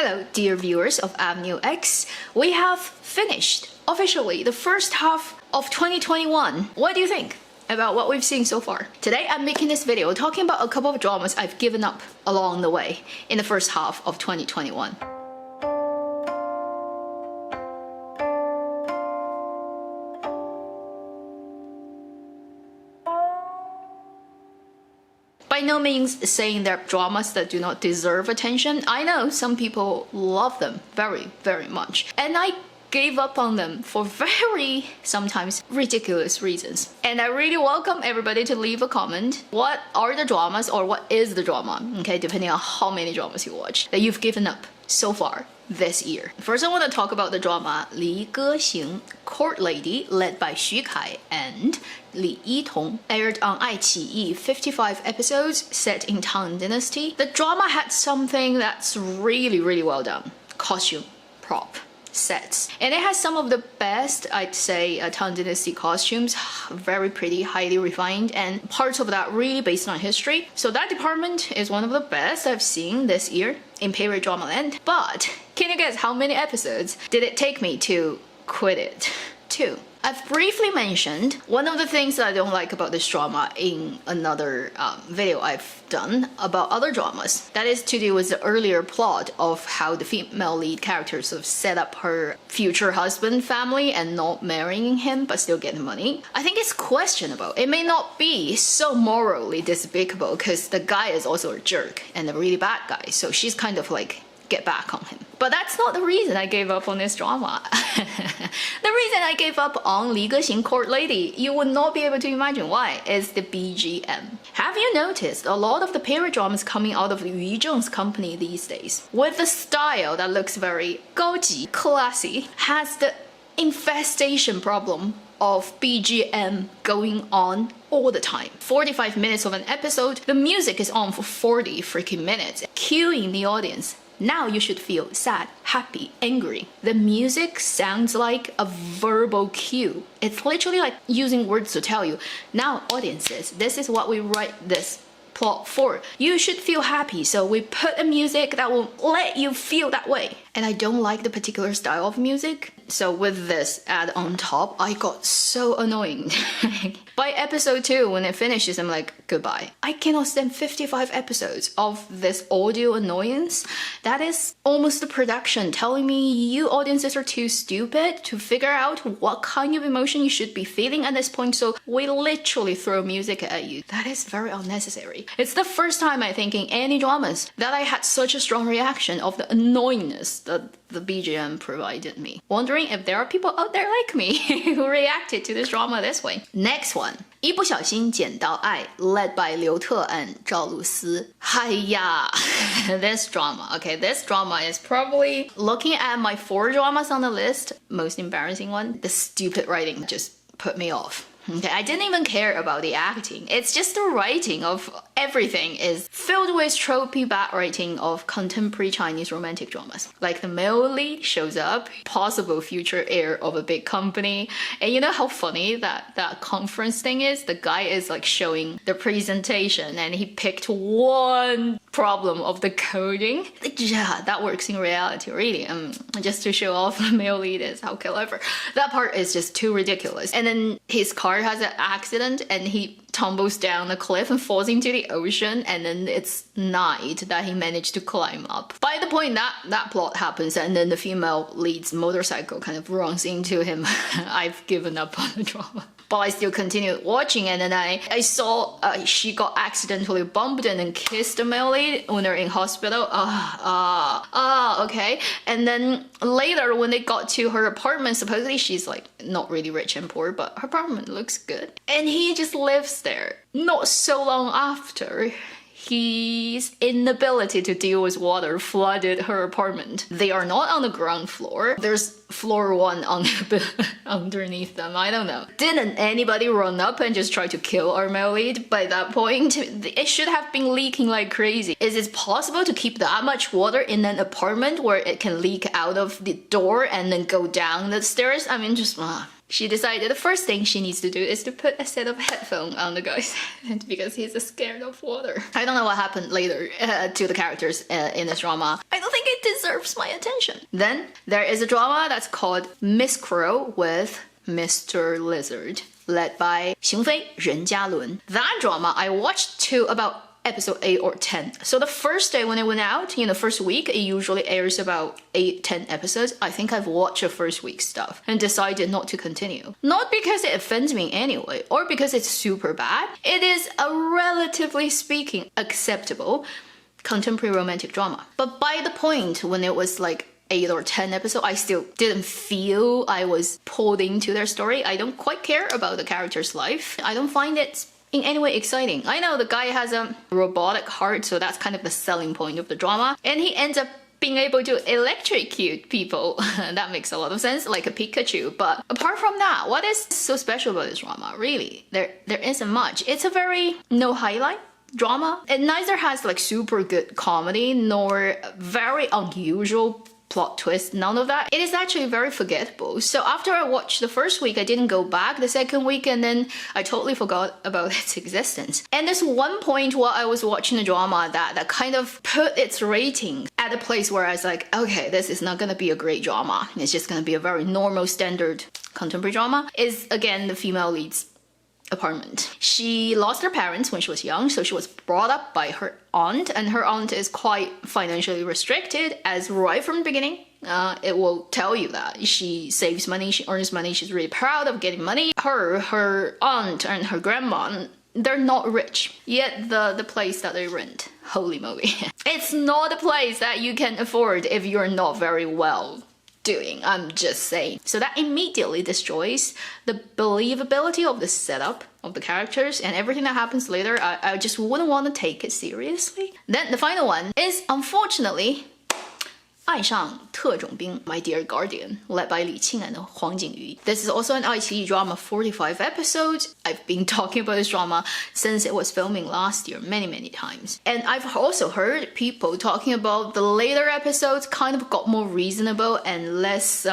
Hello, dear viewers of Avenue X. We have finished officially the first half of 2021. What do you think about what we've seen so far? Today I'm making this video talking about a couple of dramas I've given up along the way in the first half of 2021. By no means saying they're dramas that do not deserve attention. I know some people love them very, very much. And I gave up on them for very, sometimes ridiculous reasons. And I really welcome everybody to leave a comment. What are the dramas, or what is the drama, okay, depending on how many dramas you watch, that you've given up so far this year. First, I want to talk about the drama 离歌行 Court Lady, led by Xu Kai and Li Yitong, aired on 爱奇艺, 55 episodes set in Tang Dynasty. The drama had something that's really, really well done. Costume, prop, sets. And it has some of the best, I'd say, Tang Dynasty costumes. Very pretty, highly refined, and parts of that really based on history. So that department is one of the best I've seen this year in period drama land. But can you guess how many episodes did it take me to quit it? 2. I've briefly mentioned one of the things that I don't like about this drama in another video I've done about other dramas. That is to do with the earlier plot of how the female lead character sort of set up her future husband family and not marrying him but still getting money. I think it's questionable. It may not be so morally despicable because the guy is also a jerk and a really bad guy, so she's kind of like get back on him. But that's not the reason I gave up on this drama. The reason I gave up on 离歌行 Court Lady, you would not be able to imagine why, is the BGM. Have you noticed a lot of the period dramas coming out of Yu Zheng's company these days, with the style that looks very 高级, classy, has the infestation problem of BGM going on all the time. 45 minutes of an episode, the music is on for 40 freaking minutes, cueing the audience. Now you should feel sad, happy, angry. The music sounds like a verbal cue. It's literally like using words to tell you, now audiences, this is what we write this plot for. You should feel happy, so we put a music that will let you feel that way. And I don't like the particular style of music, so with this add on top, I got so annoying. By episode 2, when it finishes, I'm like, goodbye. I cannot stand 55 episodes of this audio annoyance. That is almost the production telling me you audiences are too stupid to figure out what kind of emotion you should be feeling at this point, so we literally throw music at you. That is very unnecessary. It's the first time, I think, in any dramas that I had such a strong reaction of the annoyingness that the BGM provided me. Wondering if there are people out there like me who reacted to this drama this way. Next one, 一不小心捡到爱, led by Liu Te and Zhao Lusi. Hiya! This drama, okay, this drama is probably, looking at my 4 dramas on the list, most embarrassing one. The stupid writing just put me off. Okay, I didn't even care about the acting. It's just the writing of everything is filled with tropey bad writing of contemporary Chinese romantic dramas. Like the male lead shows up, possible future heir of a big company. And you know how funny that conference thing is? The guy is like showing the presentation and he picked one problem of the coding. Yeah, that works in reality, really. Just to show off the male lead is how clever. That part is just too ridiculous. And then his car has an accident and he tumbles down a cliff and falls into the ocean, and then it's night that he managed to climb up. By the point that plot happens and then the female lead's motorcycle kind of runs into him, I've given up on the drama. But I still continued watching, and then I saw she got accidentally bumped and then kissed the male lead when they're in hospital. Okay. And then later when they got to her apartment, supposedly she's like not really rich and poor, but her apartment looks good. And he just lives there. Not so long after, his inability to deal with water flooded her apartment. They are not on the ground floor. There's floor 1 on underneath them. I don't know. Didn't anybody run up and just try to kill our male lead? By that point, it should have been leaking like crazy. Is it possible to keep that much water in an apartment where it can leak out of the door and then go down the stairs? I mean, just she decided the first thing she needs to do is to put a set of headphones on the guy's head because he's scared of water. I don't know what happened later to the characters in this drama. I don't think it deserves my attention. Then there is a drama that's called Miss Crow with Mr. Lizard, led by Xing Fei, Ren Jialun. That drama I watched to about episode 8 or 10. So the first day when it went out, the first week, it usually airs about 8-10 episodes. I think I've watched the first week's stuff and decided not to continue. Not because it offends me anyway, or because it's super bad. It is a relatively speaking acceptable contemporary romantic drama. But by the point when it was like 8 or 10 episodes, I still didn't feel I was pulled into their story. I don't quite care about the character's life. I don't find it in any way exciting. I know the guy has a robotic heart, so that's kind of the selling point of the drama. And he ends up being able to electrocute people. That makes a lot of sense, like a Pikachu. But apart from that, what is so special about this drama? Really, there isn't much. It's a very no highlight drama. It neither has like super good comedy nor very unusual plot twist, none of that. It is actually very forgettable. So after I watched the first week, I didn't go back the second week, and then I totally forgot about its existence. And there's one point while I was watching the drama that kind of put its rating at a place where I was like, okay, this is not gonna be a great drama. It's just gonna be a very normal standard contemporary drama. Is again the female lead's apartment. She lost her parents when she was young, so she was brought up by her aunt, and her aunt is quite financially restricted, as right from the beginning. It will tell you that she saves money, she earns money, she's really proud of getting money. Her aunt and her grandma, they're not rich, yet the place that they rent, holy moly, it's not a place that you can afford if you're not very well doing, I'm just saying. So that immediately destroys the believability of the setup of the characters, and everything that happens later, I just wouldn't want to take it seriously. Then the final one is, unfortunately, 爱上特种兵, My Dear Guardian, led by Li Qing and Huang Jingyu. This is also an iQIYI drama, 45 episodes. I've been talking about this drama since it was filming last year many times. And I've also heard people talking about the later episodes kind of got more reasonable and less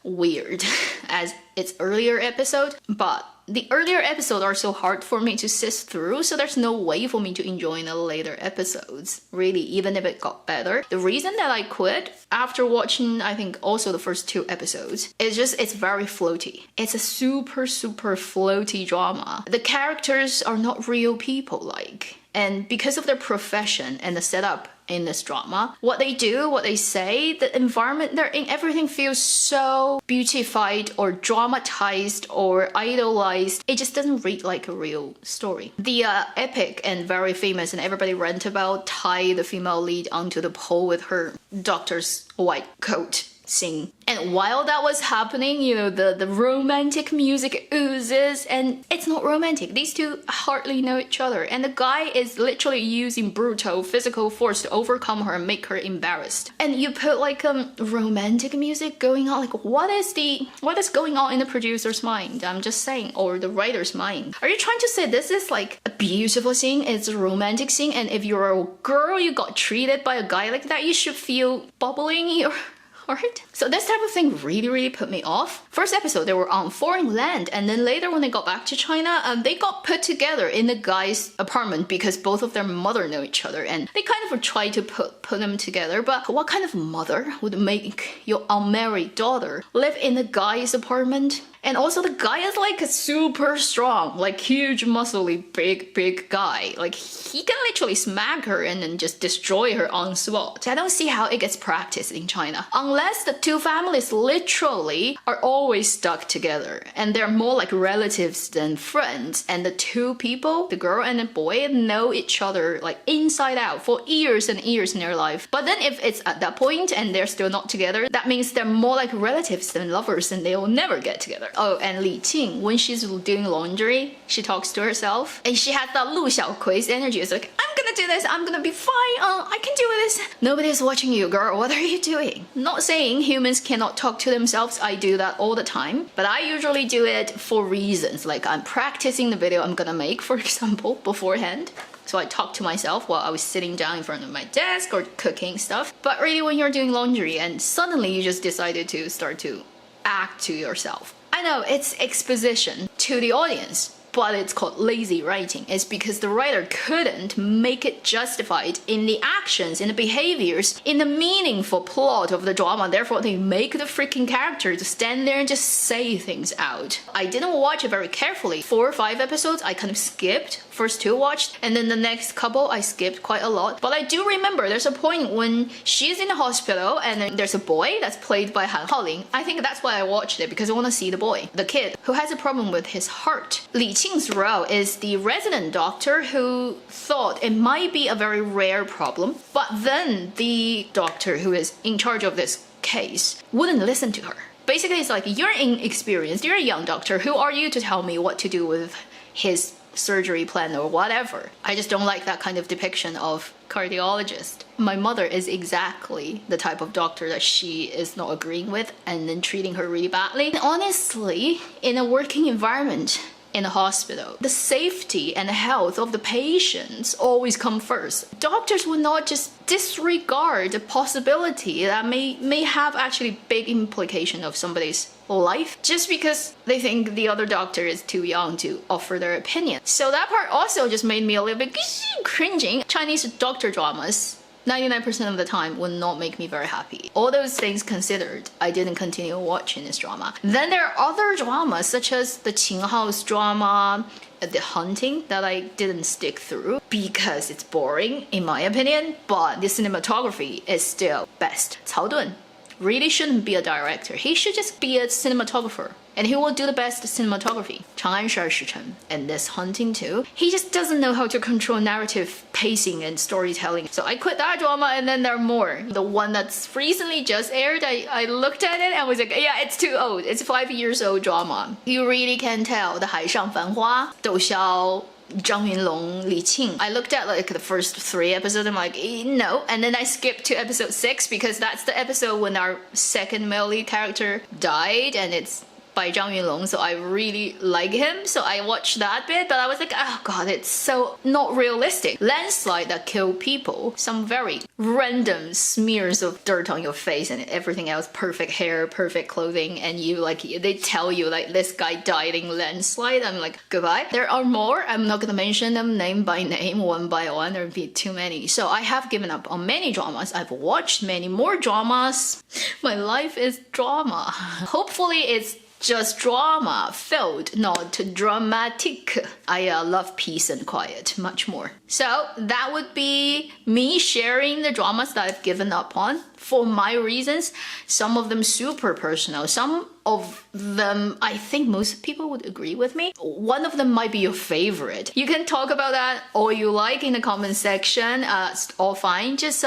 weird as its earlier episode. But the earlier episodes are so hard for me to sift through, so there's no way for me to enjoy the later episodes, really, even if it got better. The reason that I quit after watching, I think, also the first 2 episodes, is just it's very floaty. It's a super floaty drama. The characters are not real people like. And because of their profession and the setup in this drama, what they do, what they say, the environment they're in, everything feels so beautified or dramatized or idolized. It just doesn't read like a real story. The epic and very famous and everybody rant about tie the female lead onto the pole with her doctor's white coat scene. And while that was happening, the romantic music oozes, and it's not romantic. These two hardly know each other, and the guy is literally using brutal physical force to overcome her and make her embarrassed. And you put like romantic music going on, like what is going on in the producer's mind? I'm just saying, or the writer's mind. Are you trying to say this is like a beautiful scene, it's a romantic scene, and if you're a girl, you got treated by a guy like that, you should feel bubbling in your heart? So this type of thing really put me off. First episode, they were on foreign land, and then later when they got back to China, they got put together in the guy's apartment because both of their mother know each other, and they kind of tried to put them together. But what kind of mother would make your unmarried daughter live in the guy's apartment? And also the guy is like a super strong, like huge muscly big guy. Like he can literally smack her and then just destroy her on spot. I don't see how it gets practiced in China. Unless the two families literally are always stuck together and they're more like relatives than friends. And the two people, the girl and the boy, know each other like inside out for years and years in their life. But then if it's at that point and they're still not together, that means they're more like relatives than lovers and they will never get together. Oh, and Li Qing, when she's doing laundry, she talks to herself and she has that Lu Xiaokui's energy. It's like, I'm gonna do this, I'm gonna be fine, I can do this. Nobody's watching you, girl, what are you doing? Not saying humans cannot talk to themselves, I do that all the time, but I usually do it for reasons, like I'm practicing the video I'm gonna make, for example, beforehand. So I talk to myself while I was sitting down in front of my desk or cooking stuff. But really when you're doing laundry and suddenly you just decided to start to act to yourself. I know it's exposition to the audience, but it's called lazy writing. It's because the writer couldn't make it justified in the actions, in the behaviors, in the meaningful plot of the drama. Therefore, they make the freaking character to stand there and just say things out. I didn't watch it very carefully. 4 or 5 episodes, I kind of skipped. First 2 watched, and then the next couple I skipped quite a lot. But I do remember there's a point when she's in the hospital and then there's a boy that's played by Han Haoling. I think that's why I watched it, because I want to see the boy, the kid, who has a problem with his heart. Li Qing's role is the resident doctor who thought it might be a very rare problem, but then the doctor who is in charge of this case wouldn't listen to her. Basically, it's like, you're inexperienced, you're a young doctor, who are you to tell me what to do with his surgery plan or whatever. I just don't like that kind of depiction of cardiologist. My mother is exactly the type of doctor that she is not agreeing with and then treating her really badly. And honestly, in a working environment, in a hospital, the safety and health of the patients always come first. Doctors will not just disregard the possibility that may have actually big implication of somebody's life just because they think the other doctor is too young to offer their opinion. So that part also just made me a little bit cringing. Chinese doctor dramas 99% of the time will not make me very happy. All those things considered, I didn't continue watching this drama. Then there are other dramas such as the Qing House drama, The Hunting, that I didn't stick through because it's boring in my opinion, but the cinematography is still best. Cao Dun really shouldn't be a director. He should just be a cinematographer. And he will do the best cinematography. 长安十二时辰 and this Hunting too. He just doesn't know how to control narrative pacing and storytelling. So I quit that drama, and then there are more. The one that's recently just aired, I looked at it and was like, yeah, it's too old. It's a 5 years old drama. You really can tell the 海上繁花, Dou Xiao, Zhang Yunlong, Li Qing. I looked at like the first 3 episodes, I'm like, no. And then I skipped to episode 6 because that's the episode when our second male lead character died, and it's by Zhang Yunlong, so I really like him, so I watched that bit, but I was like, oh god, it's so not realistic. Landslide that kill people, some very random smears of dirt on your face and everything else, perfect hair, perfect clothing, and you like, they tell you like this guy died in landslide. I'm like, goodbye. There are more, I'm not gonna mention them name by name, one by one, there'd be too many. So I have given up on many dramas. I've watched many more dramas. My life is drama. Hopefully it's just drama, filled, not dramatic. I love peace and quiet much more. So that would be me sharing the dramas that I've given up on for my reasons. Some of them super personal. Some of them, I think most people would agree with me. One of them might be your favorite. You can talk about that all you like in the comment section. It's all fine. Just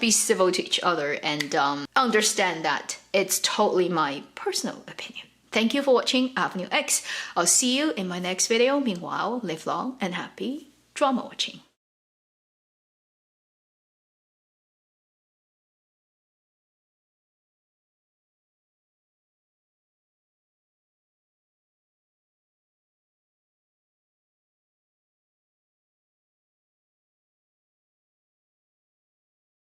be civil to each other and understand that it's totally my personal opinion. Thank you for watching Avenue X. I'll see you in my next video. Meanwhile, live long and happy drama watching.